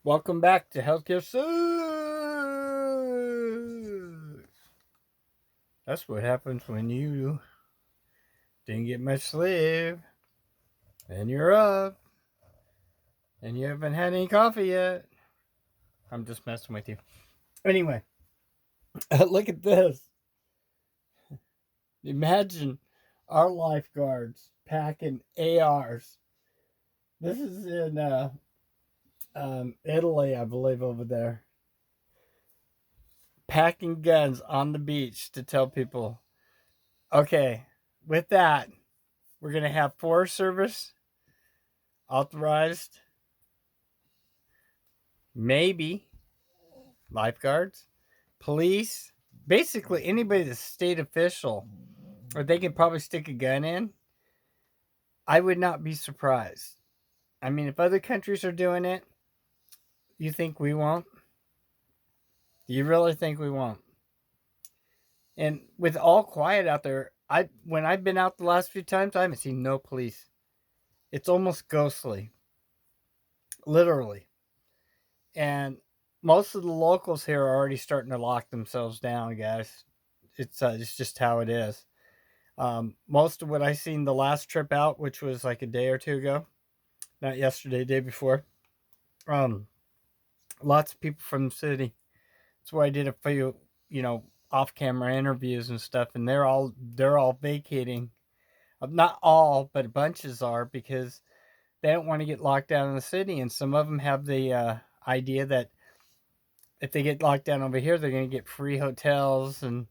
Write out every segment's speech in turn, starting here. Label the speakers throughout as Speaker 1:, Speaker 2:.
Speaker 1: Welcome back to Healthcare Sucks. That's what happens when you didn't get much sleep and you're up and you haven't had any coffee yet. I'm just messing with you. Anyway, look at this. Imagine our lifeguards packing ARs. This is in Italy, I believe, over there. Packing guns on the beach to tell people, okay, with that, we're going to have Forest Service authorized, maybe lifeguards, police, basically anybody that's state official, or they can probably stick a gun in. I would not be surprised. I mean, if other countries are doing it, you think we won't? Do you really think we won't? And with all quiet out there, when I've been out the last few times, I haven't seen no police. It's almost ghostly, literally. And most of the locals here are already starting to lock themselves down, guys. It's just how it is. Most of what I seen the last trip out, which was like a day or two ago, not yesterday, day before. Um, Lots of people from the city. That's why I did a few, off-camera interviews and stuff, and they're all vacating. Not all, but bunches are because they don't want to get locked down in the city, and some of them have the idea that if they get locked down over here, they're going to get free hotels and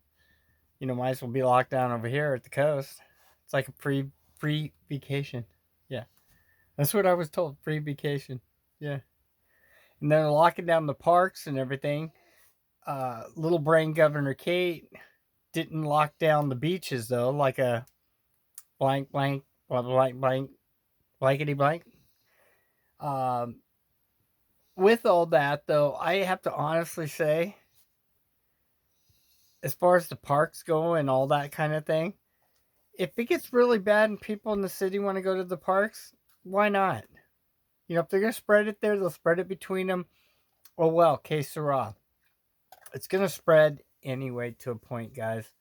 Speaker 1: might as well be locked down over here at the coast. It's like a free vacation. Yeah. That's what I was told. Free vacation. Yeah. And they're locking down the parks and everything. Little brain Governor Kate didn't lock down the beaches though, like a blank blank blank blank blankety blank. Um, with all that though, I have to honestly say, as far as the parks go and all that kind of thing, if it gets really bad and people in the city want to go to the parks, why not? If they're going to spread it there, they'll spread it between them. Oh, well, que sera. It's going to spread anyway to a point, guys.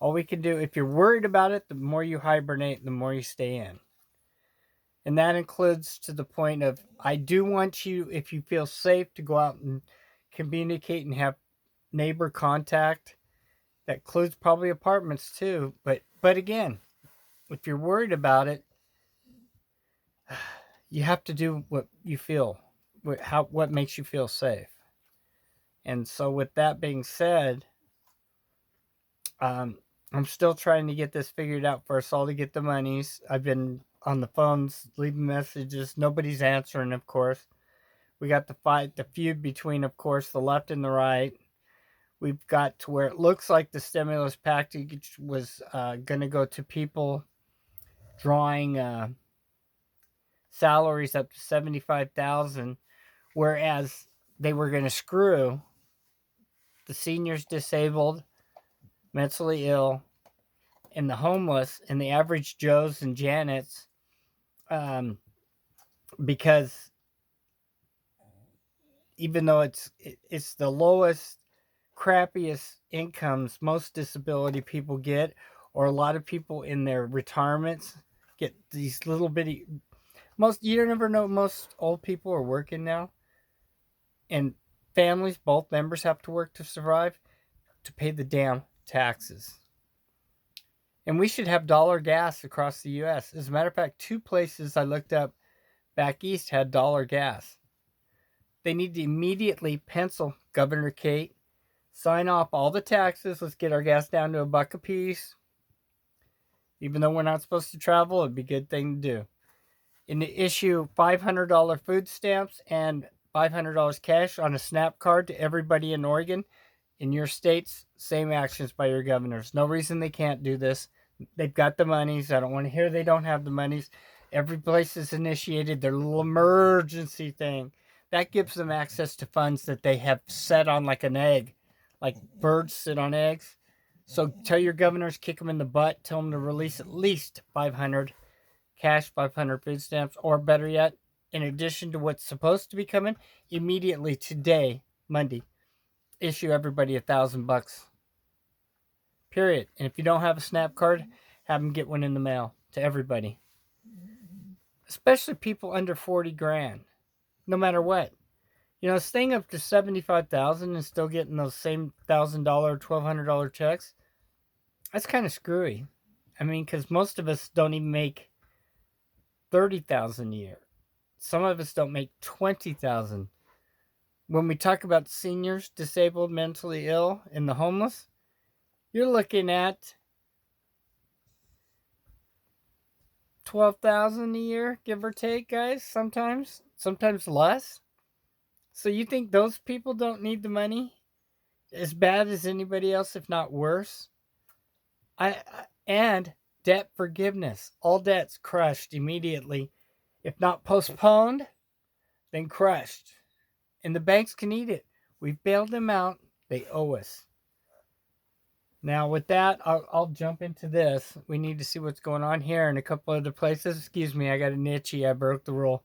Speaker 1: All we can do, if you're worried about it, the more you hibernate, the more you stay in. And that includes to the point of, I do want you, if you feel safe, to go out and communicate and have neighbor contact. That includes probably apartments too. But again, if you're worried about it, you have to do what you feel, what makes you feel safe. And so, with that being said, I'm still trying to get this figured out for us all to get the monies. I've been on the phones leaving messages. Nobody's answering, of course. We got the feud between, of course, the left and the right. We've got to where it looks like the stimulus package was going to go to people drawing salaries up to 75,000, whereas they were going to screw the seniors, disabled, mentally ill, and the homeless, and the average Joes and Janets, um, because even though it's the lowest, crappiest incomes most disability people get, or a lot of people in their retirements get these little bitty. Most you never know. Most old people are working now, and families, both members have to work to survive, to pay the damn taxes. And we should have dollar gas across the U.S. As a matter of fact, two places I looked up back east had dollar gas. They need to immediately pencil Governor Kate, sign off all the taxes. Let's get our gas down to $1 a piece. Even though we're not supposed to travel, it'd be a good thing to do. And to issue $500 food stamps and $500 cash on a SNAP card to everybody in Oregon. In your states, same actions by your governors. No reason they can't do this. They've got the monies. I don't want to hear they don't have the monies. Every place has initiated their little emergency thing. That gives them access to funds that they have set on like an egg, like birds sit on eggs. So tell your governors, kick them in the butt, tell them to release at least 500 cash, 500 food stamps, or better yet, in addition to what's supposed to be coming, immediately today, Monday, issue everybody $1,000. Period. And if you don't have a SNAP card, have them get one in the mail to everybody. Especially people under 40 grand. No matter what. You know, staying up to 75,000 and still getting those same $1,000, $1,200 checks, that's kind of screwy. I mean, because most of us don't even make 30,000 a year. Some of us don't make 20,000. When we talk about seniors, disabled, mentally ill, and the homeless, you're looking at 12,000 a year, give or take, guys. Sometimes less. So you think those people don't need the money as bad as anybody else, if not worse? And debt forgiveness. All debts crushed immediately. If not postponed, then crushed. And the banks can eat it. We've bailed them out. They owe us. Now, with that, I'll jump into this. We need to see what's going on here in a couple other places. Excuse me, I got an itchy. I broke the rule.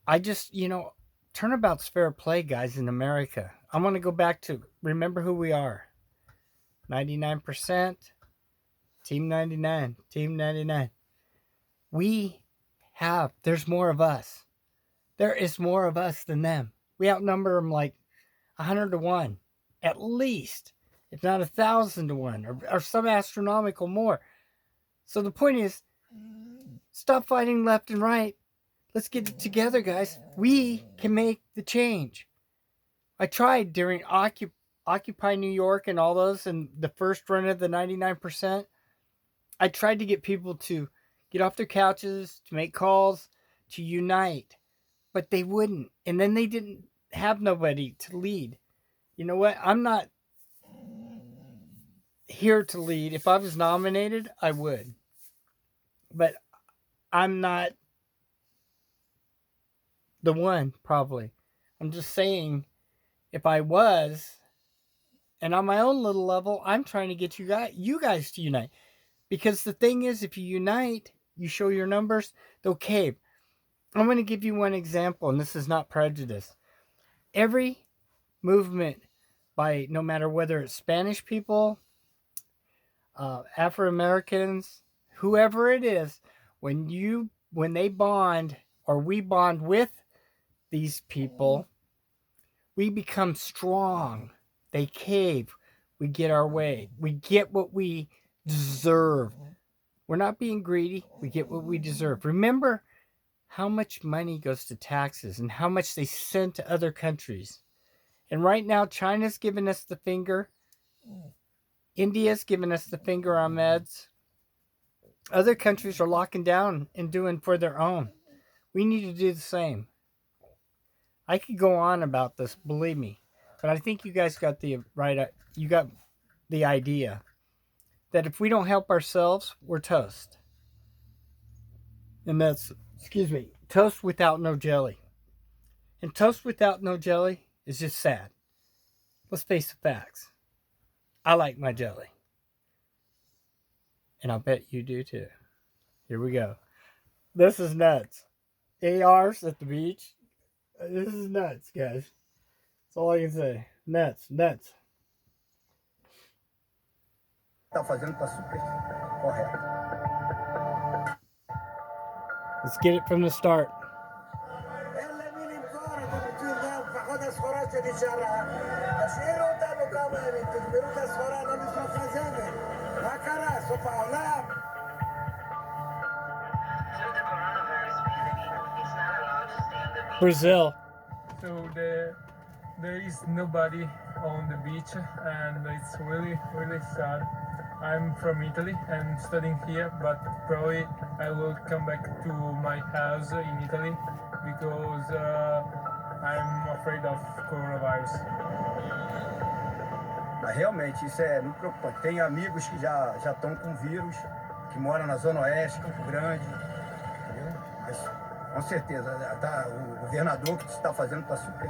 Speaker 1: I just, turnabout's fair play, guys, in America. I want to go back to remember who we are. 99%, Team 99, Team 99. There's more of us. There is more of us than them. We outnumber them like 100 to 1, at least, if not 1,000 to 1, or some astronomical more. So the point is, stop fighting left and right. Let's get it together, guys. We can make the change. I tried during Occupy New York and all those, and the first run of the 99%. I tried to get people to get off their couches, to make calls, to unite, but they wouldn't. And then they didn't have nobody to lead. You know what? I'm not here to lead. If I was nominated, I would. But I'm not the one, probably. I'm just saying, if I was, and on my own little level, I'm trying to get you guys to unite. Because the thing is, if you unite, you show your numbers, they'll cave. I'm going to give you one example, and this is not prejudice. Every movement by, no matter whether it's Spanish people, Afro-Americans, whoever it is, when they bond, or we bond with these people, we become strong. They cave. We get our way. We get what we deserve. We're not being greedy. We get what we deserve. Remember how much money goes to taxes and how much they send to other countries. And right now, China's giving us the finger. India's giving us the finger on meds. Other countries are locking down and doing for their own. We need to do the same. I could go on about this, believe me, but I think you guys got the idea that if we don't help ourselves, we're toast. And that's, toast without no jelly. And toast without no jelly is just sad. Let's face the facts. I like my jelly. And I'll bet you do too. Here we go. This is nuts. ARs at the beach. This is nuts, guys. That's all I can say. Nuts. Let's get it from the start. Brazil.
Speaker 2: So there is nobody on the beach, and it's really, really sad. I'm from Italy and studying here, but probably I will come back to my house in Italy because I'm afraid of coronavirus.
Speaker 3: Realmente, isso é muito preocupante. Tem amigos que já estão com vírus, que moram na Zona Oeste, Campo Grande, entendeu? Mas, com certeza, o governador que está fazendo está super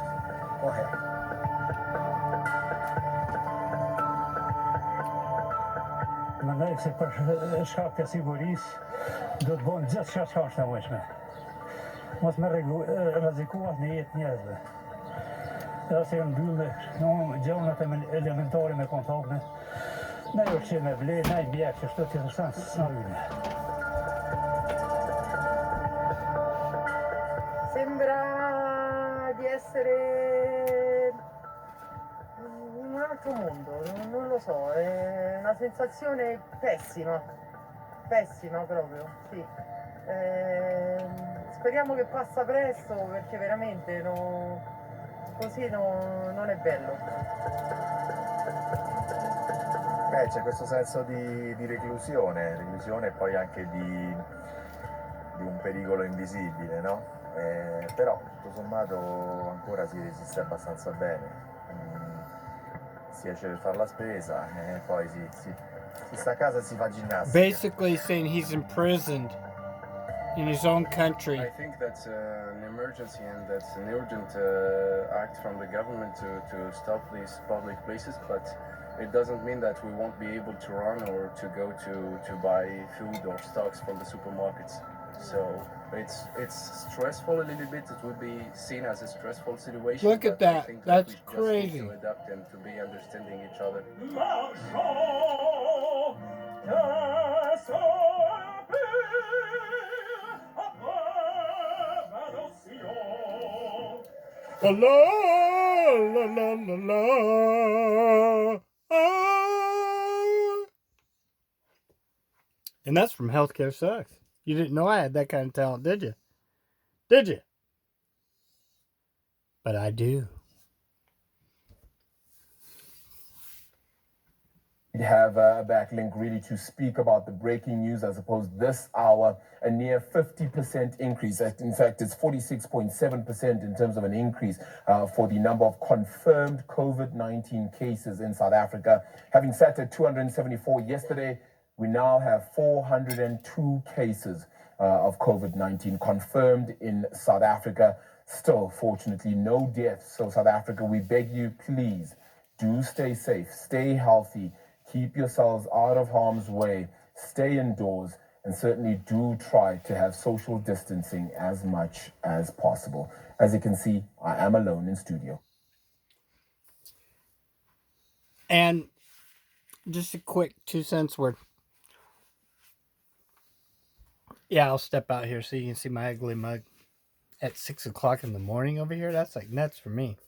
Speaker 3: correto.
Speaker 4: Né, que você pode achar que é seguris, do bom dia, já está hoje, né? Mas me razicou nie niezłe. Ja ser en bil, no, dzielna tam elementarne kontrolne. Najučene bili najbjegše, što ti sam snavili.
Speaker 5: Sembra di essere in un altro mondo, non lo so, è una sensazione pessima, pessima proprio, sì. Speriamo che passa presto perché veramente così non è bello.
Speaker 6: C'è questo senso di reclusione e poi anche di un pericolo invisibile, no? Però tutto sommato ancora si resiste abbastanza bene. Si esce per fare la spesa e poi si sta a casa e si fa ginnastica.
Speaker 1: Basically saying he's imprisoned in his own country.
Speaker 7: I think that's an emergency and that's an urgent act from the government to stop these public places, but it doesn't mean that we won't be able to run or to go to buy food or stocks from the supermarkets. So it's stressful a little bit. It would be seen as a stressful situation.
Speaker 1: Look at
Speaker 7: but I
Speaker 1: that.
Speaker 7: think
Speaker 1: That's
Speaker 7: we just
Speaker 1: crazy.
Speaker 7: need to adapt and to be understanding each other.
Speaker 1: La la la la la. Ah. And that's from Healthcare Sucks. You didn't know I had that kind of talent, did you? Did you? But I do.
Speaker 8: We have a backlink really to speak about the breaking news. I suppose this hour, a near 50% increase. In fact, it's 46.7% in terms of an increase for the number of confirmed COVID-19 cases in South Africa. Having sat at 274 yesterday, we now have 402 cases of COVID-19 confirmed in South Africa. Still, fortunately, no deaths. So South Africa, we beg you, please, do stay safe, stay healthy, keep yourselves out of harm's way, stay indoors, and certainly do try to have social distancing as much as possible. As you can see, I am alone in studio.
Speaker 1: And just a quick 2 cents word. Yeah, I'll step out here so you can see my ugly mug at 6 o'clock in the morning over here. That's like nuts for me.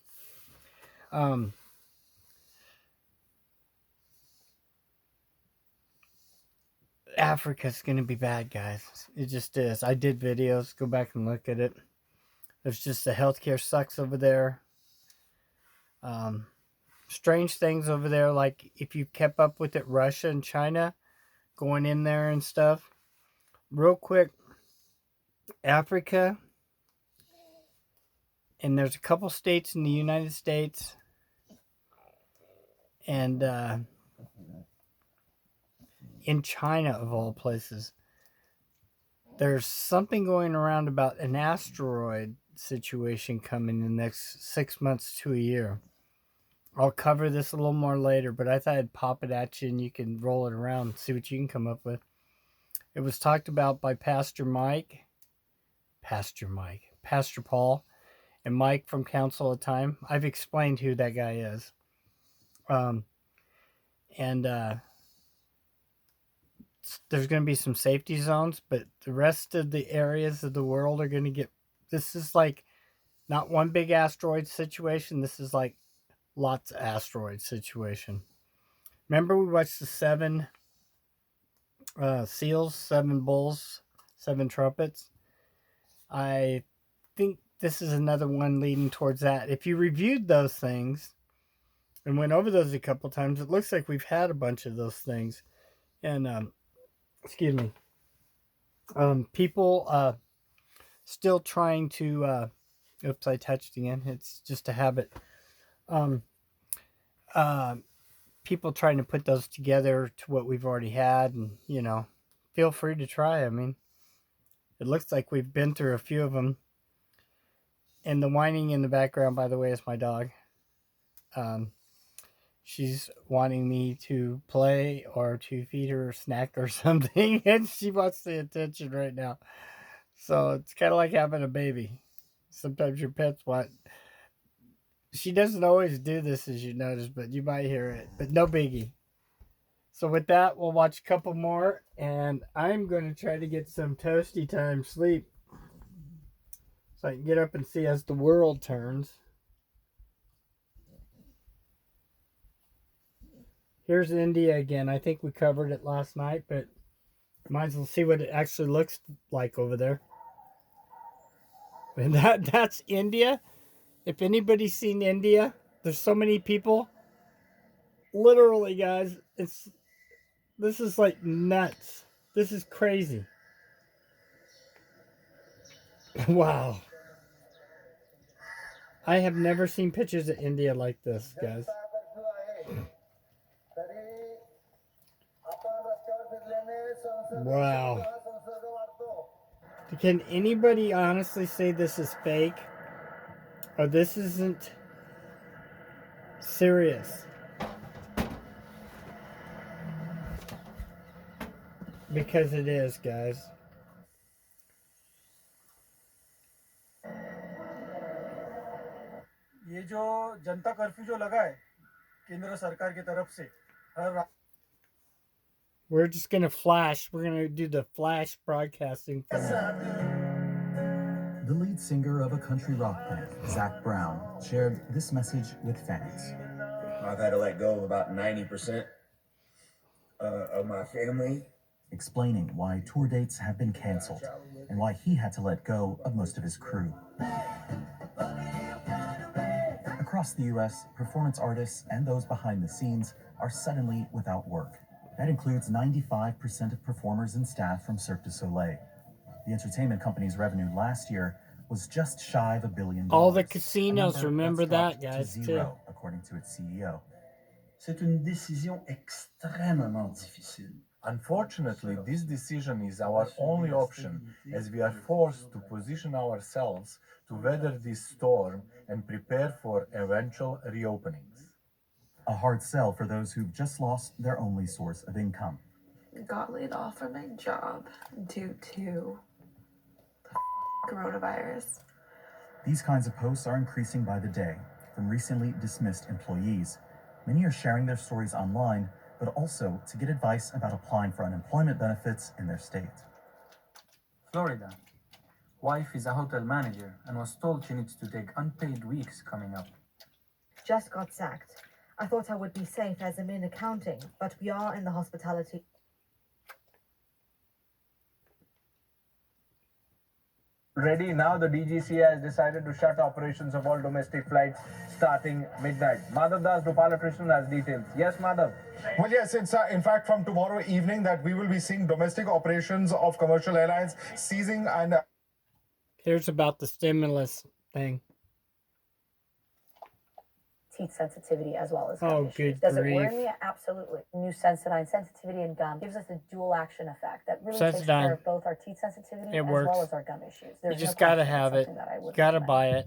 Speaker 1: Africa's going to be bad, guys. It just is. I did videos. Go back and look at it. There's just the healthcare sucks over there. Strange things over there, like if you kept up with it, Russia and China going in there and stuff. Real quick, Africa, and there's a couple states in the United States, and in China, of all places, there's something going around about an asteroid situation coming in the next 6 months to a year. I'll cover this a little more later, but I thought I'd pop it at you and you can roll it around and see what you can come up with. It was talked about by Pastor Paul, and Mike from Council of Time. I've explained who that guy is. There's going to be some safety zones, but the rest of the areas of the world are going to get... This is like not one big asteroid situation. This is like lots of asteroid situation. Remember we watched the 7 seals, 7 bulls, 7 trumpets? I think this is another one leading towards that. If you reviewed those things and went over those a couple times, it looks like we've had a bunch of those things. And, excuse me, people still trying to, oops, I touched again. It's just a habit. People trying to put those together to what we've already had, and, you know, feel free to try. I mean, it looks like we've been through a few of them. And the whining in the background, by the way, is my dog. she's wanting me to play or to feed her a snack or something, and she wants the attention right now. So it's kind of like having a baby. Sometimes your pets want. She doesn't always do this, as you notice, but you might hear it. But no biggie. So with that, we'll watch a couple more, and I'm going to try to get some toasty time sleep so I can get up and see as the world turns. Here's India again. I think we covered it last night, but might as well see what it actually looks like over there. And that's India. If anybody's seen India, there's so many people. Literally, guys, this is like nuts. This is crazy. Wow. I have never seen pictures of India like this, guys. Wow. Can anybody honestly say this is fake? Or this isn't serious? Because it is, guys.
Speaker 9: ये जो जनता curfew जो लगा है केंद्र सरकार की तरफ से हर
Speaker 1: We're just gonna flash. We're gonna do the flash broadcasting from
Speaker 10: The lead singer of a country rock band, Zach Brown, shared this message with fans.
Speaker 11: I've had to let go of about 90% of my family.
Speaker 10: Explaining why tour dates have been canceled and why he had to let go of most of his crew. Across the U.S., performance artists and those behind the scenes are suddenly without work. That includes 95% of performers and staff from Cirque du Soleil. The entertainment company's revenue last year was just shy of $1 billion.
Speaker 1: all the casinos. Remember that,
Speaker 10: to
Speaker 1: guys,
Speaker 10: zero, according to its CEO.
Speaker 11: C'est une décision extrêmement difficile.
Speaker 6: Unfortunately, this decision is our only option, as we are forced to position ourselves to weather this storm and prepare for eventual reopenings.
Speaker 10: A hard sell for those who've just lost their only source of income.
Speaker 12: Got laid off from my job due to the coronavirus.
Speaker 10: These kinds of posts are increasing by the day from recently dismissed employees. Many are sharing their stories online, but also to get advice about applying for unemployment benefits in their state.
Speaker 13: Florida. Wife is a hotel manager and was told she needs to take unpaid weeks coming up.
Speaker 14: Just got sacked. I thought I would be safe as I'm in accounting, but we are in the hospitality.
Speaker 15: Ready now, the DGCA has decided to shut operations of all domestic flights starting midnight. Madhav Das, Rupala Krishnan has details. Yes, Madhav.
Speaker 16: Well, yes, it's in fact from tomorrow evening that we will be seeing domestic operations of commercial airlines ceasing. And
Speaker 1: here's about the stimulus thing.
Speaker 17: Heat sensitivity as well as gum
Speaker 1: Oh,
Speaker 17: issues.
Speaker 1: good
Speaker 17: Does it
Speaker 1: grief.
Speaker 17: worry you? Absolutely. New Sensodyne sensitivity and gum gives us a dual action effect that really takes
Speaker 1: Sensodyne.
Speaker 17: care of both our teeth sensitivity
Speaker 1: It
Speaker 17: as
Speaker 1: works.
Speaker 17: well as our gum issues.
Speaker 1: You
Speaker 17: There's
Speaker 1: just
Speaker 17: no
Speaker 1: gotta
Speaker 17: question it's
Speaker 1: have it.
Speaker 17: something that I would
Speaker 1: Gotta
Speaker 17: recommend.
Speaker 1: buy it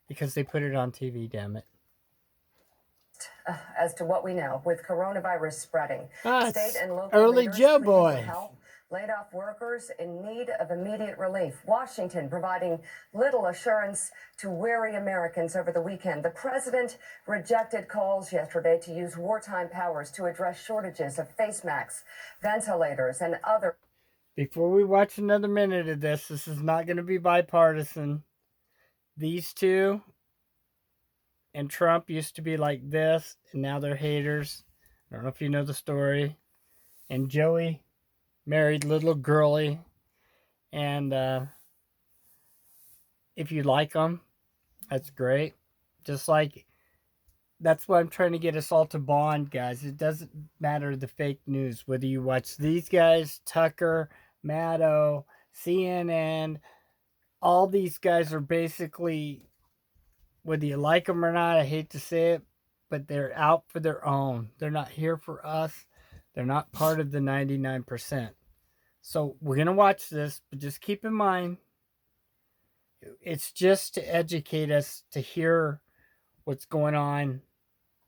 Speaker 1: because they put it on TV. Damn it.
Speaker 18: As to what we know, with coronavirus spreading,
Speaker 1: Ah,
Speaker 18: state
Speaker 1: it's
Speaker 18: and local
Speaker 1: early
Speaker 18: leaders
Speaker 1: Joe
Speaker 18: pleading
Speaker 1: boy.
Speaker 18: for help, laid off workers in need of immediate relief. Washington providing little assurance to weary Americans over the weekend. The president rejected calls yesterday to use wartime powers to address shortages of face masks, ventilators, and other.
Speaker 1: Before we watch another minute of this is not going to be bipartisan. These two and Trump used to be like this, and now they're haters. I don't know if you know the story. And Joey married little girly. And if you like them, that's great. Just like, that's what I'm trying to get us all to bond, guys. It doesn't matter the fake news. Whether you watch these guys, Tucker, Maddow, CNN, all these guys are basically, whether you like them or not, I hate to say it, but they're out for their own. They're not here for us. They're not part of the 99%. So we're going to watch this, but just keep in mind, it's just to educate us to hear what's going on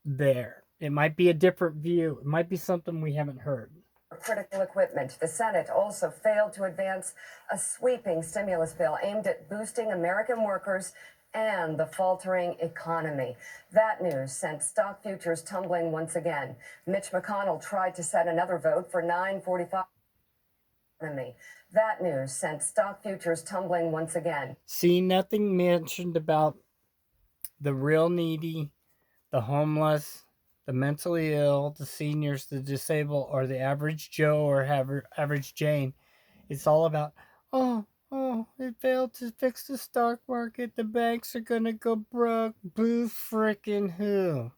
Speaker 1: there. It might be a different view. It might be something we haven't heard.
Speaker 18: Critical equipment. The Senate also failed to advance a sweeping stimulus bill aimed at boosting American workers and the faltering economy. That news sent stock futures tumbling once again. Mitch McConnell tried to set another vote for 9:45. That news sent stock futures tumbling once again.
Speaker 1: See, nothing mentioned about the real needy, the homeless, the mentally ill, the seniors, the disabled, or the average Joe or average Jane. It's all about, oh, it failed to fix the stock market. The banks are going to go broke. Boo frickin' who?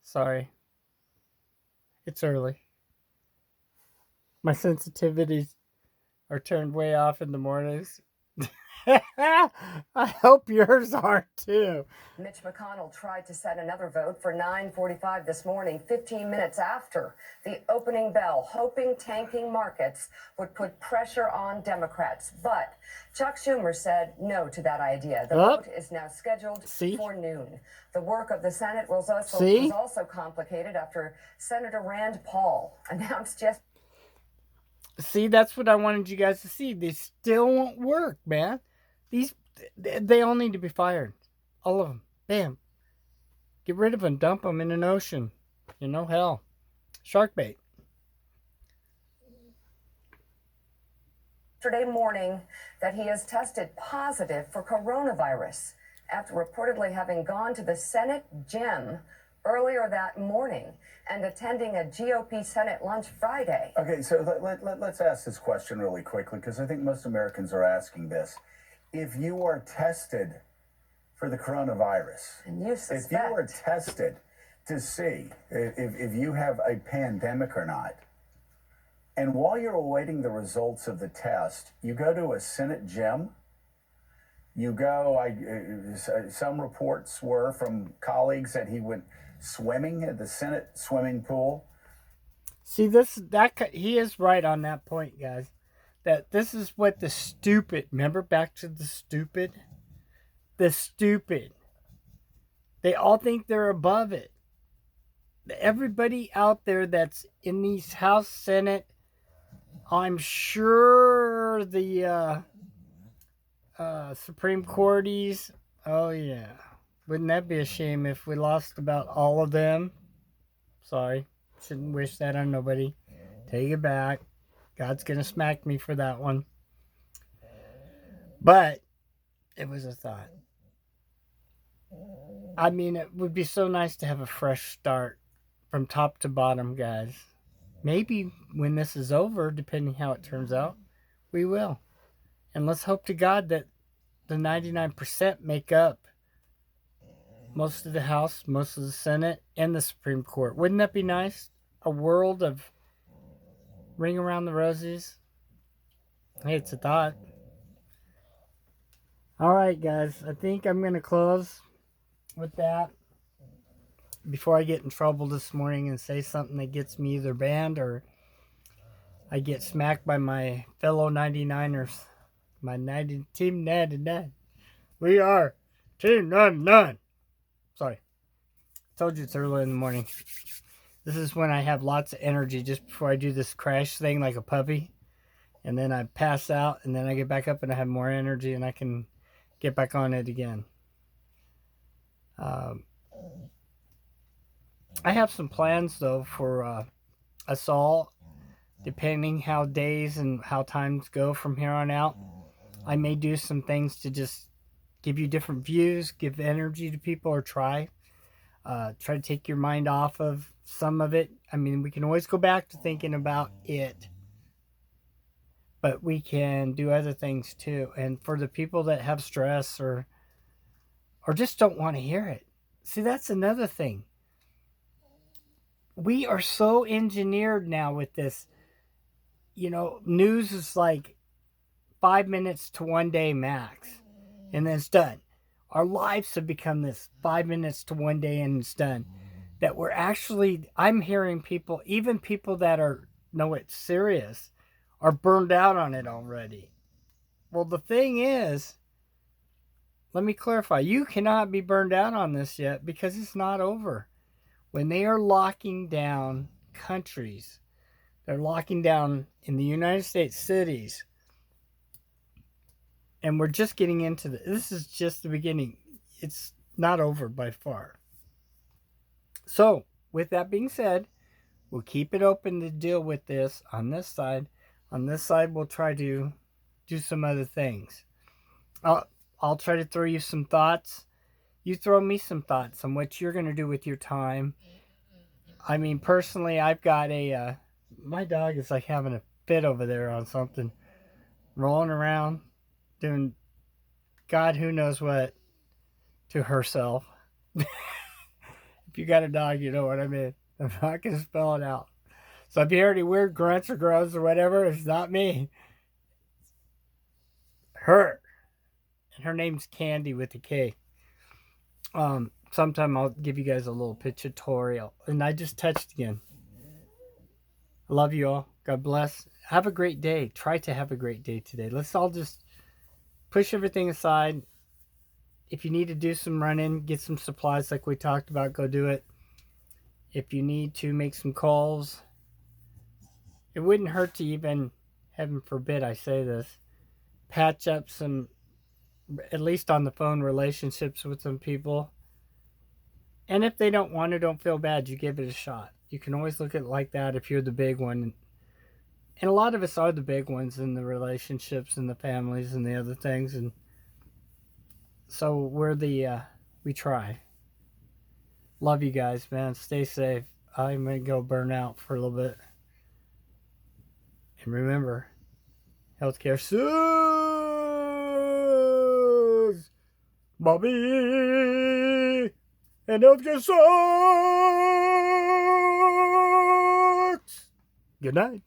Speaker 1: Sorry. It's early. My sensitivities are turned way off in the mornings. I hope yours are too.
Speaker 18: Mitch McConnell tried to set another vote for 9:45 this morning, 15 minutes after the opening bell, hoping tanking markets would put pressure on Democrats. But Chuck Schumer said no to that idea. The vote is now scheduled for noon. The work of the Senate was also complicated after Senator Rand Paul announced yesterday.
Speaker 1: See, that's what I wanted you guys to see. They still won't work, man. They all need to be fired. All of them. Bam. Get rid of them. Dump them in an ocean. You know, hell. Shark bait.
Speaker 18: Yesterday morning that he has tested positive for coronavirus after reportedly having gone to the Senate gym earlier that morning and attending a GOP Senate lunch Friday.
Speaker 19: Okay, so let's ask this question really quickly, because I think most Americans are asking this. If you are tested for the coronavirus,
Speaker 18: and you
Speaker 19: if you are tested to see if you have a pandemic or not, and while you're awaiting the results of the test, you go to a Senate gym, you go, some reports were from colleagues that he went swimming at the Senate swimming pool.
Speaker 1: See, he is right on that point, guys. That this is what the stupid, remember back to the stupid? The stupid. They all think they're above it. Everybody out there that's in these House, Senate, I'm sure the Supreme Courties, oh yeah. Wouldn't that be a shame if we lost about all of them? Sorry. Shouldn't wish that on nobody. Take it back. God's going to smack me for that one. But it was a thought. I mean, it would be so nice to have a fresh start from top to bottom, guys. Maybe when this is over, depending how it turns out, we will. And let's hope to God that the 99% make up most of the House, most of the Senate, and the Supreme Court. Wouldn't that be nice? A world of ring around the roses. Hey, it's a thought. All right, guys. I think I'm going to close with that before I get in trouble this morning and say something that gets me either banned or I get smacked by my fellow 99ers. My Team 99. We are Team 99. Sorry. Told you it's early in the morning. This is when I have lots of energy just before I do this crash thing like a puppy. And then I pass out and then I get back up and I have more energy and I can get back on it again. I have some plans though for us all, depending how days and how times go from here on out. I may do some things to just give you different views, give energy to people, or try to take your mind off of some of it. I mean, we can always go back to thinking about it, but we can do other things too. And for the people that have stress or just don't want to hear it, see, that's another thing. We are so engineered now with this. You know, news is like 5 minutes to 1 day max, and then it's done. Our lives have become this 5 minutes to 1 day and it's done. That we're actually, I'm hearing people, even people that know it's serious, are burned out on it already. Well, the thing is, let me clarify, you cannot be burned out on this yet because it's not over. when they are locking down countries, they're locking down in the United States cities, and we're just getting into this is just the beginning. It's not over by far. So, with that being said, we'll keep it open to deal with this on this side. On this side, we'll try to do some other things. I'll try to throw you some thoughts. You throw me some thoughts on what you're going to do with your time. I mean, personally, I've got my dog is like having a fit over there on something. Rolling around, doing God who knows what to herself. If you got a dog, you know what I mean. I'm not going to spell it out. So if you hear any weird grunts or groans or whatever, it's not me. Her. And her name's Candy with a K. Sometime I'll give you guys a little pitch tutorial. And I just touched again. I love you all. God bless. Have a great day. Try to have a great day today. Let's all just push everything aside. If you need to do some running, get some supplies like we talked about, go do it. If you need to make some calls, it wouldn't hurt to even, heaven forbid I say this, patch up some, at least on the phone, relationships with some people. And if they don't want to, don't feel bad. You give it a shot. You can always look at it like that if you're the big one. And a lot of us are the big ones in the relationships and the families and the other things. And so we try. Love you guys, man. Stay safe. I'm going to go burn out for a little bit. And remember, healthcare sucks. Bobby. And healthcare sucks. Good night.